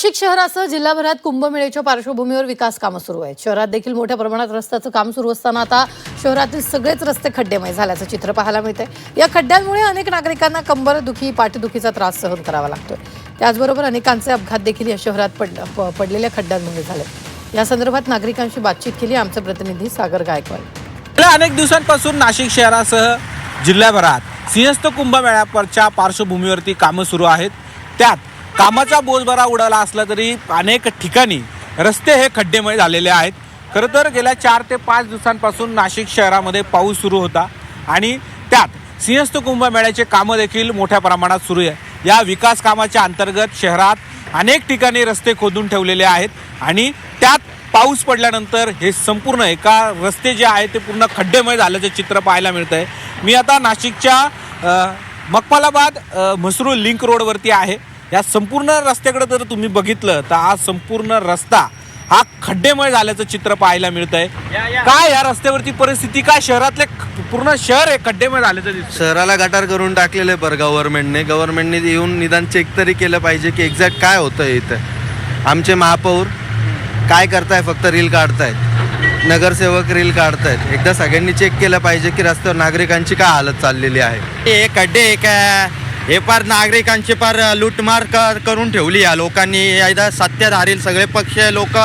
नाशिक शहरासह जिल्हाभरात कुंभमेळ्याच्या पार्श्वभूमीवर विकास कामं सुरू आहेत। शहरात देखील मोठ्या प्रमाणात रस्त्याचं काम सुरू असताना आता शहरातील सगळेच रस्ते खड्डेमय झाल्याचं चित्र पाहायला मिळतंय। या खड्ड्यांमुळे अनेक नागरिकांना कंबरदुखी, पाठदुखीचा त्रास सहन करावा लागतोय। त्याचबरोबर अनेकांचे अपघात देखील या शहरात पडलेल्या खड्ड्यांमुळे झाले। या संदर्भात नागरिकांशी बातचीत केली आमचे प्रतिनिधी सागर गायकवाड। गेल्या अनेक दिवसांपासून नाशिक शहरासह जिल्ह्याभरात सिंहस्थ कुंभमेळ्याच्या पार्श्वभूमीवरती कामं सुरू आहेत। त्यात कामाचा बोजबरा उडाला असला तरी अनेक ठिकाणी रस्ते हे खड्डेमय झालेले आहेत। खरं तर गेल्या 4 ते 5 दिवसांपासून नाशिक शहरामध्ये पाऊस सुरू होता आणि त्यात सिंहस्थ कुंभमेळ्याचे कामं देखील मोठ्या प्रमाणात सुरू आहे। या विकास कामाच्या अंतर्गत शहरात अनेक ठिकाणी रस्ते खोदून ठेवलेले आहेत आणि त्यात पाऊस पडल्यानंतर हे संपूर्ण एका रस्ते जे आहे ते पूर्ण खड्डेमय झाल्याचं चित्र पाहायला मिळतंय। मी आता नाशिकच्या मखमलाबाद म्हसरूळ लिंक रोडवरती आहे। या संपूर्ण रस्त्याकडे जर तुम्ही बघितलं तर हा संपूर्ण रस्ता हा खड्डेमय झाल्याचं चित्र पाहायला मिळतंय। काय या रस्त्यावरती परिस्थिती, काय शहरातले पूर्ण शहर हे खड्डेमय झाल्याचं दिसतं? शहराला गटार करून टाकलेले पर गव्हर्नमेंटने येऊन निदान चेक तरी केलं पाहिजे की एक्झॅक्ट काय होतं इथं। आमचे महापौर काय करताय, फक्त रील काढतायत, नगरसेवक रील काढतायत। एकदा सगळ्यांनी चेक केलं पाहिजे की रस्त्यावर नागरिकांची काय हालत चाललेली आहे। हे खड्डे हे पार नागरिकांची पार लूटमार करून ठेवली या लोकांनी। इथं सत्ताधारी सगळे पक्ष लोक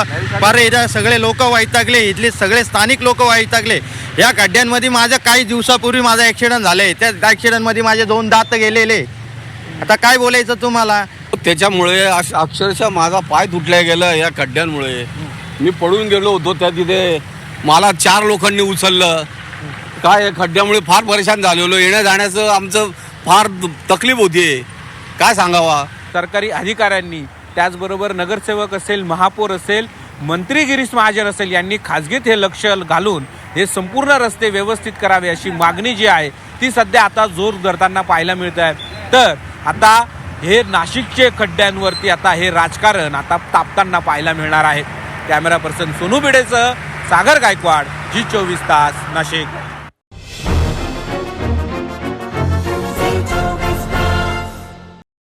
पार इथं सगळे लोक वैतागले, इथले सगळे स्थानिक लोक वैतागले। या खड्ड्यांमध्ये माझ्या काही दिवसापूर्वी माझा ॲक्सिडेंट झालाय, त्या ॲक्सिडेंटमध्ये माझे 2 दात गेलेले। आता काय बोलायचं तुम्हाला? त्याच्यामुळे अक्षरशः माझा पाय तुटल्या गेला या खड्ड्यांमुळे। मी पडून गेलो होतो त्या तिथे, मला 4 लोकांनी उचललं। काय खड्ड्यामुळे फार परेशान झालेलो, येण्या जाण्याचं आमचं फार तकलीफ होतीये, काय सांगावा। सरकारी अधिकाऱ्यांनी त्याचबरोबर नगरसेवक असेल, महापौर असेल, मंत्री गिरीश महाजन असेल यांनी खाजगीत हे लक्ष घालून हे संपूर्ण रस्ते व्यवस्थित करावे अशी मागणी जी आहे ती सध्या आता जोर धरताना पाहायला मिळत आहे। तर आता हे नाशिकचे खड्ड्यांवरती आता हे राजकारण आता तापताना पाहायला मिळणार आहे। कॅमेरा पर्सन सोनू भिडेसह सागर गायकवाड, जी 24 तास, नाशिक।